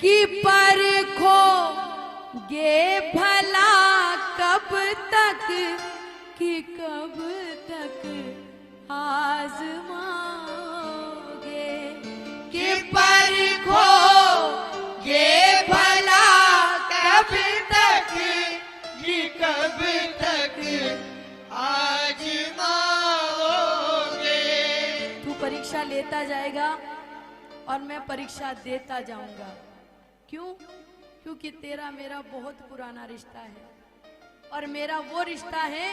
कि परखो गे भला कब तक, कि कब तक आजमाओगे, कि परखो गे भला कब तक, कि कब तक आजमाओगे। तू परीक्षा लेता जाएगा और मैं परीक्षा देता जाऊंगा। क्यों? क्योंकि तेरा मेरा बहुत पुराना रिश्ता है और मेरा वो रिश्ता है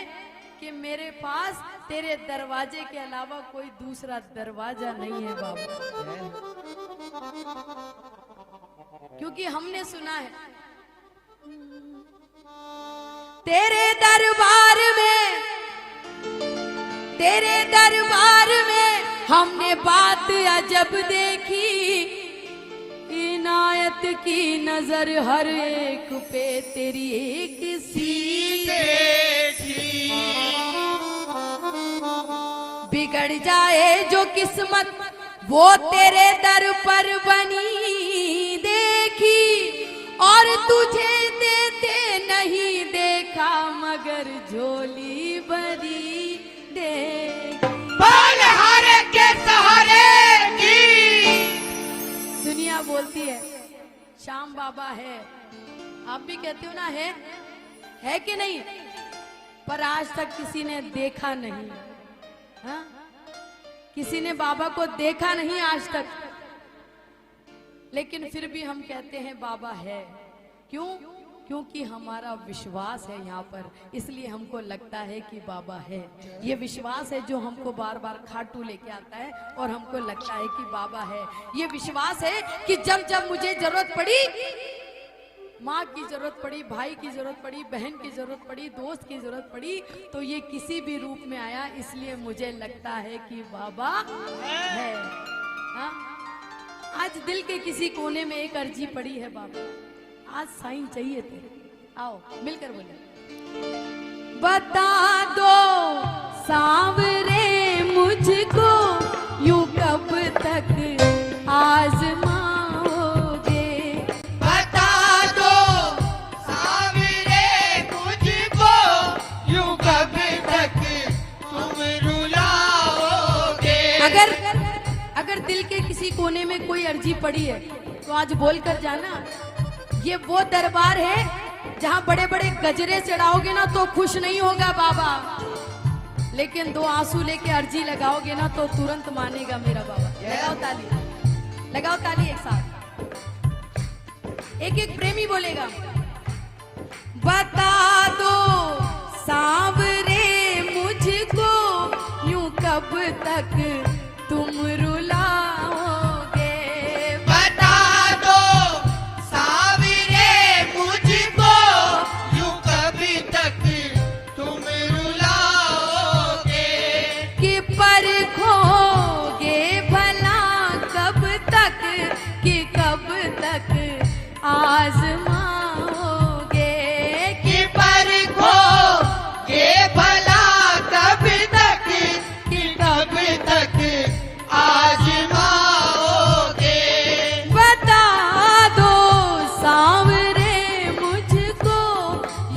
कि मेरे पास तेरे दरवाजे के अलावा कोई दूसरा दरवाजा नहीं है बाबा। क्योंकि हमने सुना है तेरे दरबार में हमने बात अजब देखी, इनायत की नजर हर एक पे तेरी एक सी थी। बिगड़ जाए जो किस्मत वो तेरे दर पर बनी देखी, और तुझे देते नहीं देखा मगर झोली भरी देखी। बोल हर के सहारे की दुनिया बोलती है श्याम बाबा है, आप भी कहते हो ना है कि नहीं, पर आज तक किसी ने देखा नहीं। हाँ? किसी ने बाबा को देखा नहीं आज तक, लेकिन फिर भी हम कहते हैं बाबा है। क्यों? क्योंकि हमारा विश्वास है यहाँ पर, इसलिए हमको लगता है कि बाबा है। ये विश्वास है जो हमको बार बार खाटू लेके आता है और हमको लगता है कि बाबा है। ये विश्वास है कि जब जब मुझे जरूरत पड़ी, माँ की जरूरत पड़ी, भाई की जरूरत पड़ी, बहन की जरूरत पड़ी, दोस्त की जरूरत पड़ी, तो ये किसी भी रूप में आया, इसलिए मुझे लगता है कि बाबा है। हाँ? आज दिल के किसी कोने में एक अर्जी पड़ी है बाबा, आज साइन चाहिए थे, आओ मिलकर बोले। बता दो सांवरे मुझको यूं कब तक आजमाओगे, बता दो सांवरे मुझको यूं कब तक तुम रुलाओगे। अगर दिल के किसी कोने में कोई अर्जी पड़ी है तो आज बोल कर जाना। ये वो दरबार है जहाँ बड़े बड़े गजरे चढ़ाओगे ना तो खुश नहीं होगा बाबा, लेकिन 2 आंसू लेके अर्जी लगाओगे ना तो तुरंत मानेगा मेरा बाबा। लगाओ ताली एक साथ, एक एक प्रेमी बोलेगा। बता दो सांवरे मुझको यूं कब तक तुम रुलाओगे, बता दो सांवरे मुझको यूं कब तक तुम रुलाओगे। कि परखोगे भला कब तक, कि कब तक आजमाओगे, कि परखोगे भला कब तक, कि कब तक आजमाओगे। बता दो सांवरे मुझको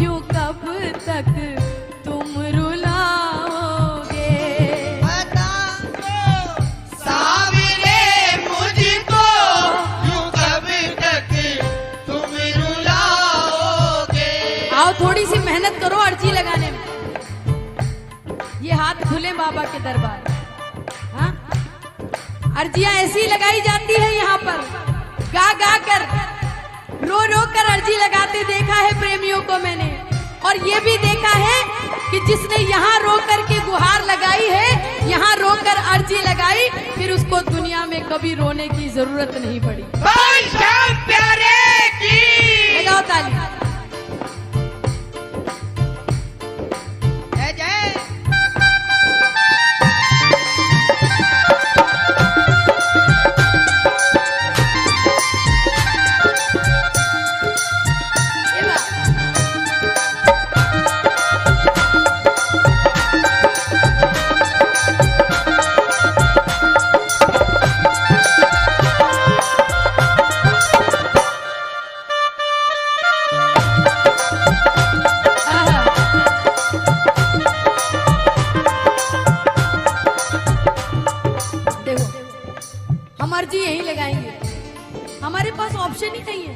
यूं कब तक तुम रुलाओगे, बता दो सांवरे मुझको यूं कब तक तुम रुलाओगे। आओ थोड़ी सी मेहनत करो अर्जी लगाने में। ये हाथ खुले बाबा के दरबार। हाँ? अर्जियां ऐसी लगाई जाती है यहाँ पर, गा गा कर, रो रो कर अर्जी लगाते देखा है प्रेमियों को मैंने। और ये भी देखा है कि जिसने यहाँ रो कर के गुहार लगाई है, यहाँ रो कर अर्जी लगाई, फिर उसको दुनिया में कभी रोने की जरूरत नहीं पड़ी। बोल श्याम प्यारे की लगाओ ताली। जय जय। ये बात। हम अर्जी यहीं लगाएंगे, हमारे पास ऑप्शन ही नहीं है,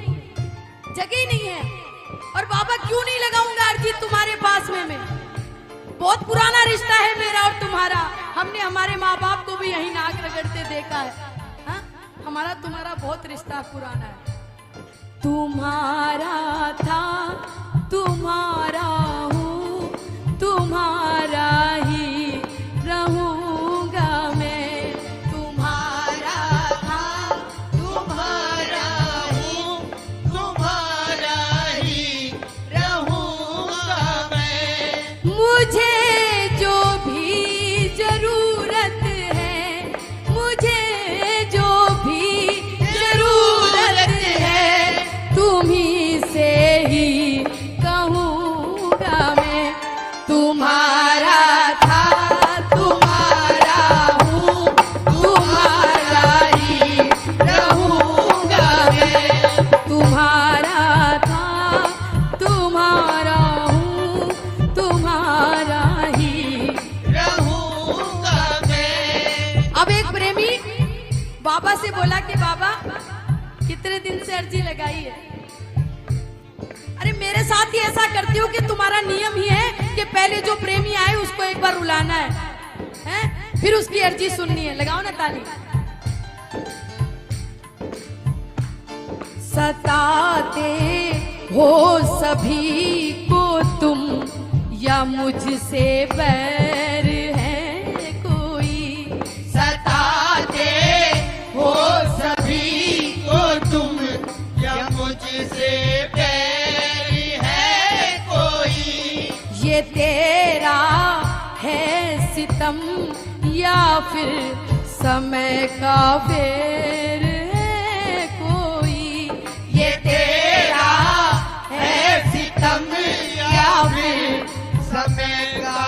जगह ही नहीं है। और बाबा क्यों नहीं लगाऊंगा अर्जी तुम्हारे पास में मैं? बहुत पुराना रिश्ता है मेरा और तुम्हारा, हमने हमारे माँ बाप को भी यहीं नाक रगड़ते देखा है। हा? हमारा तुम्हारा बहुत रिश्ता पुराना है। तुम्हारा था तुम्हारा हूँ, तुम्हारा ही रहूंगा मैं। तुम्हारा था तुम्हारा हूँ, तुम्हारा ही रहूंगा मैं। मुझे जो भी जरूरत है, मुझे जो भी जरूरत है, तुम्ही से ही कहूँगा मैं। तुम्हारा था तुम्हारा हूँ, तुम्हारा ही रहूंगा मैं। तुम्हारा था तुम्हारा हूँ, तुम्हारा ही रहूंगा मैं। अब एक प्रेमी बाबा से बोला कि बाबा कितने दिन से अर्जी लगाई है? अरे मेरे साथ ही ऐसा करती हूँ कि तुम्हारा नियम ही है कि पहले जो प्रेमी आए उसको एक बार रुलाना है? फिर उसकी अर्जी सुननी है। लगाओ ना ताली। सताते हो सभी को तुम, या मुझसे बैर है कोई? सताते हो सभी को तुम, या मुझसे बैर है कोई? ये तेरा है सितम, या फिर समय का फेर है कोई? ये तेरा है सितम, या फिर समय का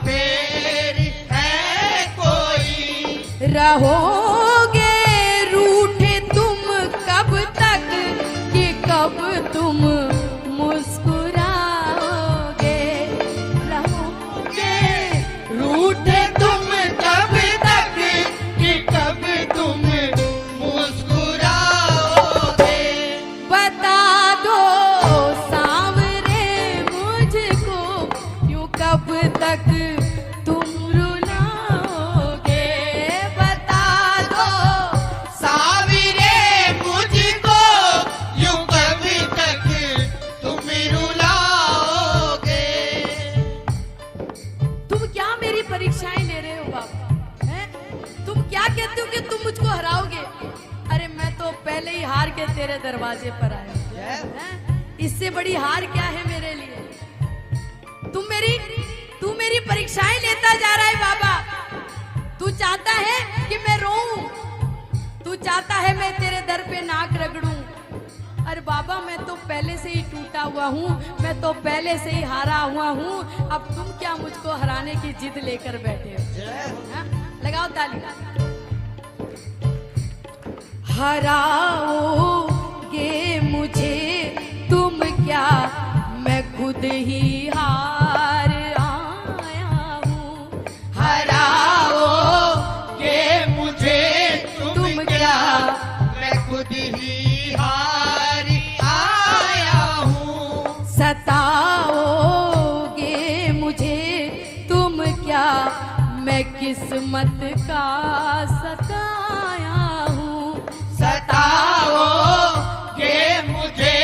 फेर है कोई? रहोगे रूठे तुम कब तक, कि कब तुम मुस्कुराओगे? रहोगे रूठे तुम कब तक, कि कब तुम मुस्कुराओगे? बता दो सांवरे मुझको, यूं कब तक तुम रुलाओगे? बता दो सावरे मुझको, यूं कब तक तुम रुलाओगे? तुम क्या मेरी परीक्षाएं ले रहे हो बाबा? हैं? तुम क्या कहते हो कि तुम मुझको हराओगे? अरे मैं तो पहले ही हार के तेरे दरवाजे पर आया हूं। हैं? इससे बड़ी हार क्या है मेरे लिए? तू मेरी परीक्षाएं लेता जा रहा है बाबा। तू चाहता है कि मैं रोऊं, तू चाहता है मैं तेरे दर पे नाक रगड़ूं। अरे बाबा मैं तो पहले से ही टूटा हुआ हूँ, मैं तो पहले से ही हारा हुआ हूँ। अब तुम क्या मुझको हराने की जिद लेकर बैठे हो? हाँ? लगाओ ताली। हराओगे मुझे तुम क्या, मैं खुद ही हार आया हूँ। हराओगे मुझे तुम क्या, मैं खुद ही हार आया हूँ। सताओगे मुझे तुम क्या, मैं किस्मत का सताया हूँ। सताओगे मुझे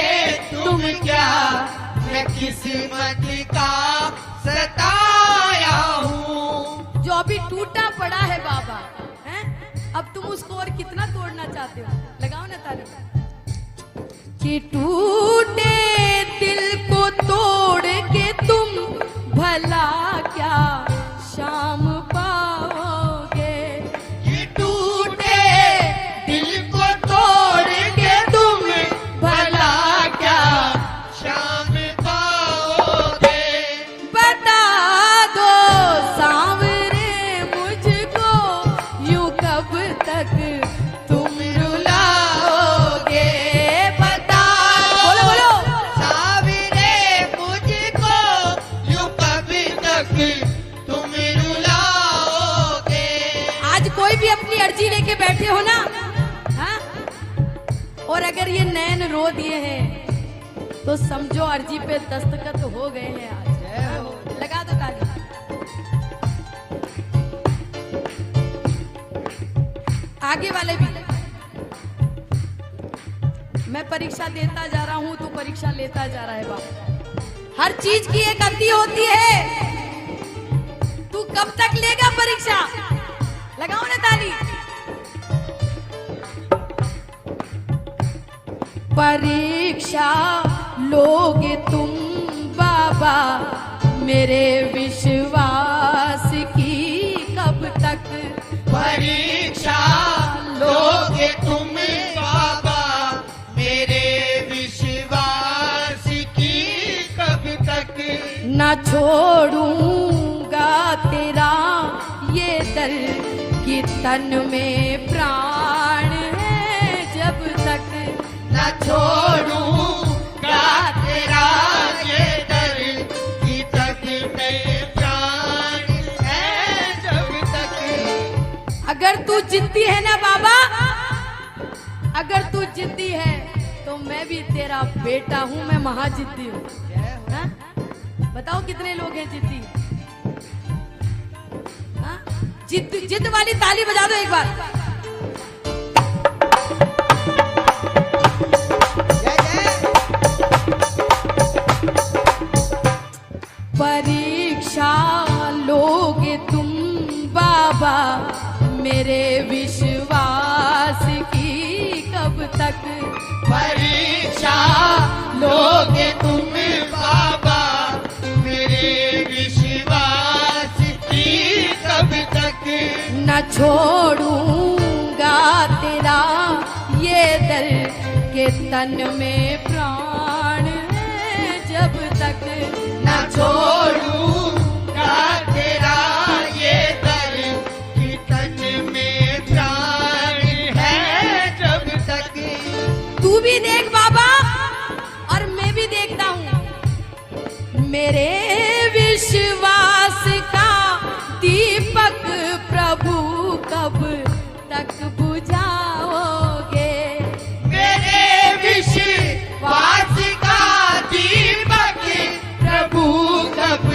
तुम क्या, मैं किस्मत का सताया हूँ। जो अभी टूटा पड़ा है बाबा, हैं? अब तुम उसको और कितना तोड़ना चाहते हो? लगाओ ना ताली। कि टूटे दिल को तोड़ के तुम भला क्या शाम पाओगे? ये टूटे दिल को तोड़ के तुम भला क्या शाम पाओगे? बता दो सांवरे मुझको, यूं कब तक तुम रुलाओगे? बता बोलो बोलो। सावरे मुझको यूं कब तक और अगर ये नैन रो दिए हैं तो समझो अर्जी पे दस्तखत हो गए हैं आज। लगा दो ताली। आगे वाले भी। मैं परीक्षा देता जा रहा हूं, तू परीक्षा लेता जा रहा है बाबा। हर चीज की एक अति होती है। तू कब तक लेगा परीक्षा? लगाओ ना ताली। परीक्षा लोगे तुम बाबा मेरे विश्वास की कब तक? परीक्षा लोगे तुम बाबा मेरे विश्वास की कब तक? न छोड़ूंगा तेरा ये दर कि तन में प्राण है जब तक। न छोड़ूंगा तेरा ये दर कि तन में प्राण है जब तक। अगर तू जिद्दी है ना बाबा, अगर तू जिद्दी है तो मैं भी तेरा बेटा हूं, मैं महाजिद्दी हूं। हाँ? बताओ कितने लोग हैं जिद्दी? हाँ? जिद वाली ताली बजा दो एक बार। परीक्षा लोगे तुम बाबा मेरे विश्वास की कब तक? परीक्षा लोगे तुम बाबा मेरे विश्वास की कब तक? न छोड़ूंगा तेरा ये दर के तन में प्राण है जब तक। न छोड़ूंगा तेरा ये दर कि तन में प्राण है जब तक। तू भी देख बाबा और मैं भी देखता हूँ। मेरे विश्वास का दीपक प्रभु कब तक बुझाओगे? मेरे विश्वास का दीपक प्रभु कब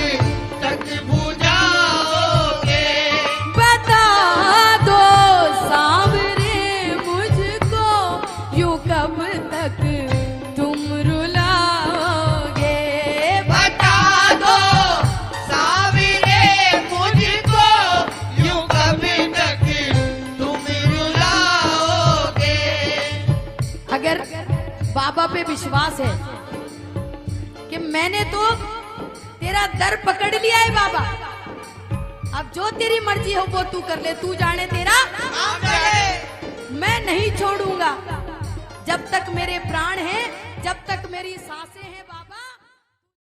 तक बुझाओगे? बता दो सांवरे मुझको यूं कब तक तुम रुलाओगे? बता दो सांवरे मुझको यूं कब तक तुम रुलाओगे? अगर बाबा पे विश्वास है कि मैंने तो तेरा दर पकड़ लिया है बाबा, अब जो तेरी मर्जी हो वो तू कर ले, तू जाने तेरा आप चले। मैं नहीं छोड़ूंगा जब तक मेरे प्राण हैं, जब तक मेरी सांसें